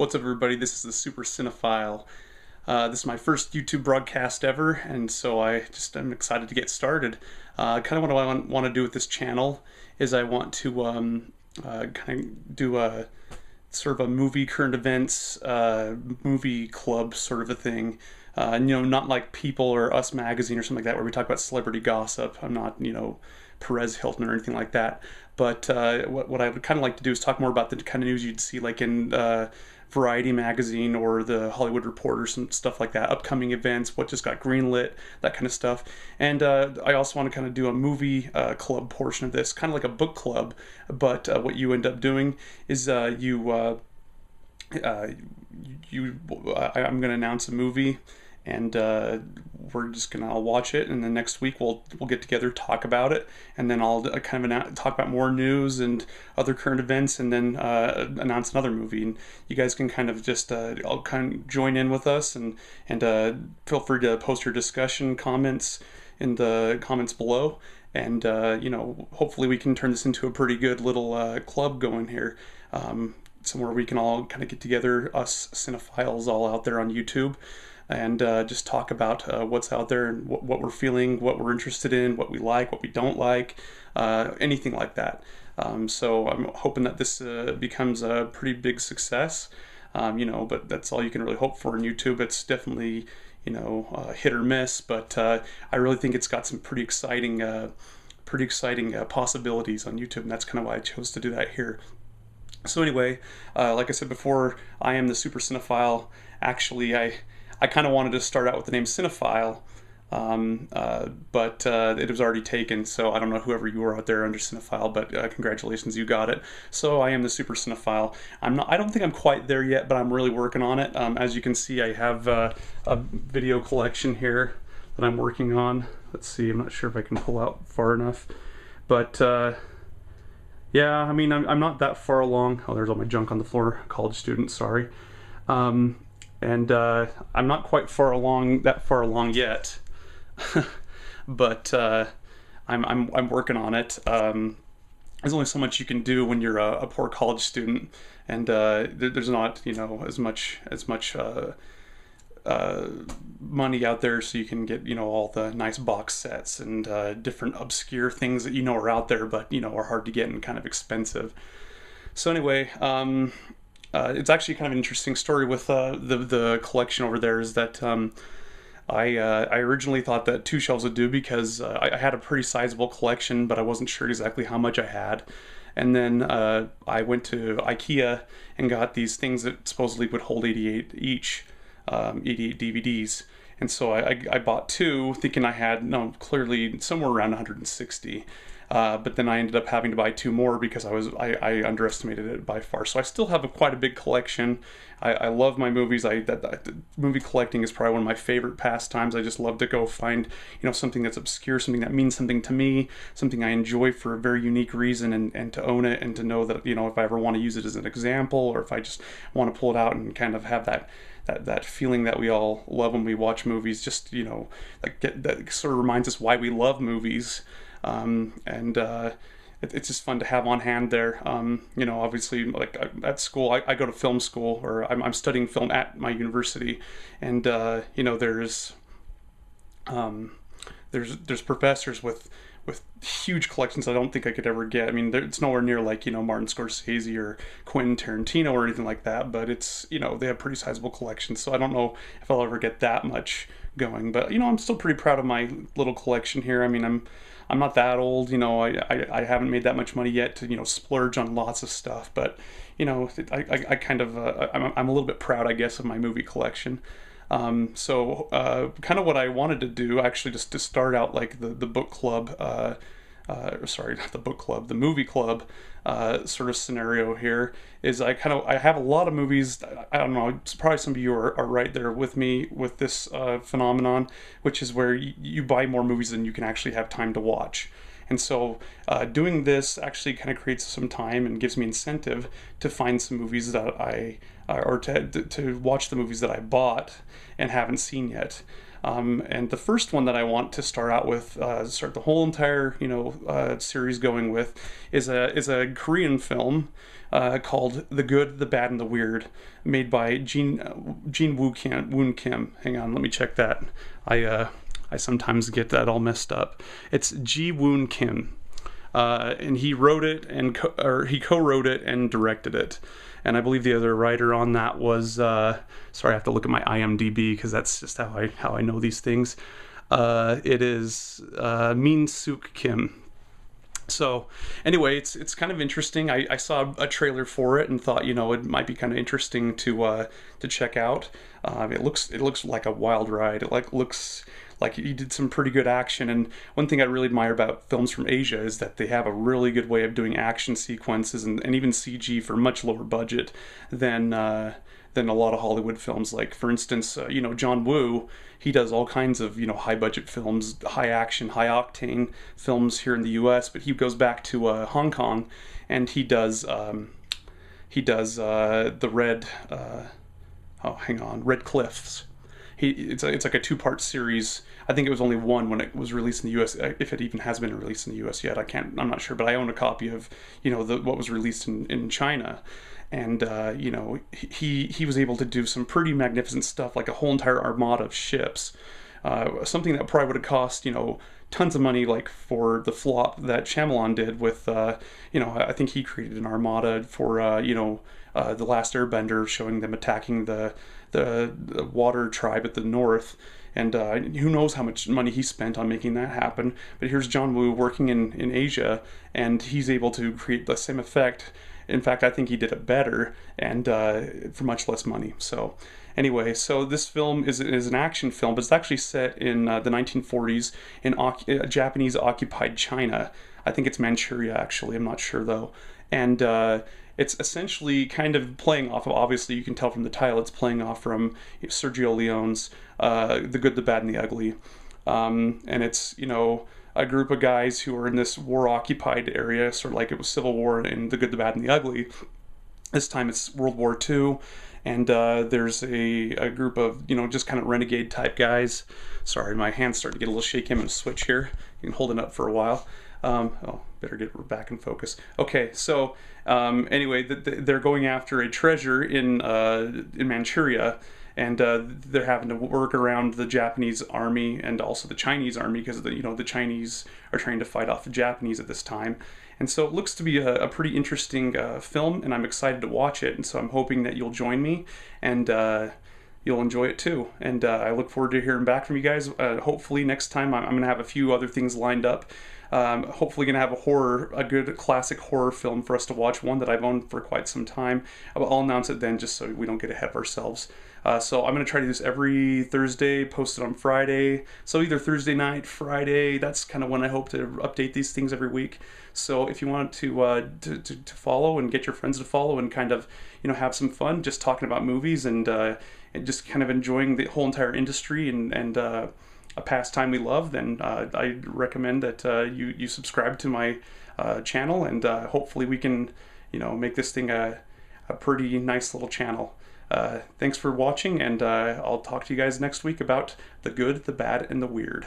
What's up, everybody? This is the SuperCinefile. This is my first YouTube broadcast ever, and so I'm excited to get started. Kind of what I want to do with this channel is I want to kind of do a sort of a movie current events movie club sort of a thing. Not like People or Us Magazine or something like that, where we talk about celebrity gossip. I'm not, Perez Hilton or anything like that. But what I would kind of like to do is talk more about the kind of news you'd see like in Variety magazine or the Hollywood Reporter, some stuff like that, upcoming events, what just got greenlit, that kind of stuff. And I also want to kind of do a movie club portion of this, kind of like a book club. But what you end up doing is I'm going to announce a movie, and we're just gonna watch it, and then next week we'll get together, talk about it, and then I'll kind of talk about more news and other current events, and then announce another movie. And you guys can kind of just all kind of join in with us, and feel free to post your discussion comments in the comments below, and hopefully we can turn this into a pretty good little club going here. Somewhere we can all kind of get together, us cinephiles all out there on YouTube, and just talk about what's out there and what we're feeling, what we're interested in, what we like, what we don't like, anything like that. So I'm hoping that this becomes a pretty big success, but that's all you can really hope for in YouTube. It's definitely, hit or miss, but I really think it's got some pretty exciting possibilities on YouTube, and that's kind of why I chose to do that here. So anyway, like I said before, I am the Super Cinephile. Actually, I kind of wanted to start out with the name Cinephile, but it was already taken, so I don't know whoever you are out there under Cinephile, but congratulations, you got it. So I am the Super Cinephile. I don't think I'm quite there yet, but I'm really working on it. As you can see, I have a video collection here that I'm working on. Let's see, I'm not sure if I can pull out far enough, but yeah, I mean, I'm not that far along. Oh, there's all my junk on the floor. College student, sorry. And I'm not quite that far along yet, but I'm working on it. There's only so much you can do when you're a poor college student, and there's not as much money out there, so you can get all the nice box sets and different obscure things that are out there, but are hard to get and kind of expensive. So anyway, it's actually kind of an interesting story with the collection over there. Is that I originally thought that 2 shelves would do, because I had a pretty sizable collection, but I wasn't sure exactly how much I had. And then I went to IKEA and got these things that supposedly would hold 88 each, 88 DVDs. And so I bought 2, thinking I had, clearly somewhere around 160. But then I ended up having to buy 2 more because I underestimated it by far. So I still have quite a big collection. I love my movies. Movie collecting is probably one of my favorite pastimes. I just love to go find something that's obscure, something that means something to me, something I enjoy for a very unique reason, and to own it, and to know that if I ever want to use it as an example, or if I just want to pull it out and kind of have that feeling that we all love when we watch movies, just that sort of reminds us why we love movies. It's just fun to have on hand there. Obviously, like at school, I go to film school, or I'm studying film at my university, and there's professors with huge collections I don't think I could ever get. I mean, it's nowhere near like Martin Scorsese or Quentin Tarantino or anything like that, but it's they have pretty sizable collections. So I don't know if I'll ever get that much going, but I'm still pretty proud of my little collection here. I mean, I'm not that old, I haven't made that much money yet to splurge on lots of stuff, but I kind of I'm a little bit proud, I guess, of my movie collection. So kind of what I wanted to do, actually, just to start out like the book club, sorry, not the book club, the movie club sort of scenario here, is I have a lot of movies. I don't know, probably some of you are right there with me with this phenomenon, which is where you buy more movies than you can actually have time to watch. And so doing this actually kind of creates some time and gives me incentive to find some movies that or to watch the movies that I bought and haven't seen yet. And the first one that I want to start out with, start the whole entire series going with, is a Korean film called The Good, the Bad, and the Weird, made by Jin Woon Kim. Hang on, let me check that. I sometimes get that all messed up. It's Ji Woon Kim. And he wrote it and he co-wrote it and directed it. And I believe the other writer on that was sorry, I have to look at my IMDb because that's just how I know these things. It is Min Suk Kim. So anyway, it's kind of interesting. I saw a trailer for it and thought, it might be kind of interesting to check out. It looks like a wild ride. It looks like he did some pretty good action. And one thing I really admire about films from Asia is that they have a really good way of doing action sequences and even CG for much lower budget than a lot of Hollywood films. Like, for instance, John Woo, he does all kinds of, high budget films, high action, high octane films here in the US, but he goes back to Hong Kong and he does the Red Cliffs. It's like a two-part series. I think it was only one when it was released in the U.S. If it even has been released in the U.S. yet, I'm not sure. But I own a copy of what was released in China, and he was able to do some pretty magnificent stuff, like a whole entire armada of ships. Something that probably would have cost tons of money, like for the flop that Shyamalan did with I think he created an armada for The Last Airbender, showing them attacking the water tribe at the north, and who knows how much money he spent on making that happen. But here's John Woo working in Asia, and he's able to create the same effect. In fact, I think he did it better and for much less money. So anyway, so this film is an action film, but it's actually set in the 1940s in Japanese occupied China. I think it's Manchuria, actually. I'm not sure though. And it's essentially kind of playing off of, obviously you can tell from the title, it's playing off from Sergio Leone's The Good, the Bad, and the Ugly. And it's, a group of guys who are in this war-occupied area, sort of like it was Civil War in The Good, the Bad, and the Ugly. This time it's World War II, and there's a group of, just kind of renegade type guys. Sorry, my hand's starting to get a little shaky. I'm going to switch here. You can hold it up for a while. Better get back in focus. Okay, so anyway, they're going after a treasure in Manchuria, and they're having to work around the Japanese army and also the Chinese army because the Chinese are trying to fight off the Japanese at this time. And so it looks to be a pretty interesting film, and I'm excited to watch it. And so I'm hoping that you'll join me and you'll enjoy it too. And I look forward to hearing back from you guys. Hopefully next time I'm going to have a few other things lined up. Hopefully going to have a good classic horror film for us to watch, one that I've owned for quite some time. I'll announce it then just so we don't get ahead of ourselves. So I'm going to try to do this every Thursday, post it on Friday. So either Thursday night, Friday, that's kind of when I hope to update these things every week. So if you want to follow and get your friends to follow and kind of, have some fun just talking about movies and just kind of enjoying the whole entire industry and a pastime we love, then I recommend that you subscribe to my channel, and hopefully we can make this thing a pretty nice little channel. Thanks for watching, and I'll talk to you guys next week about The Good, the Bad, and the Weird.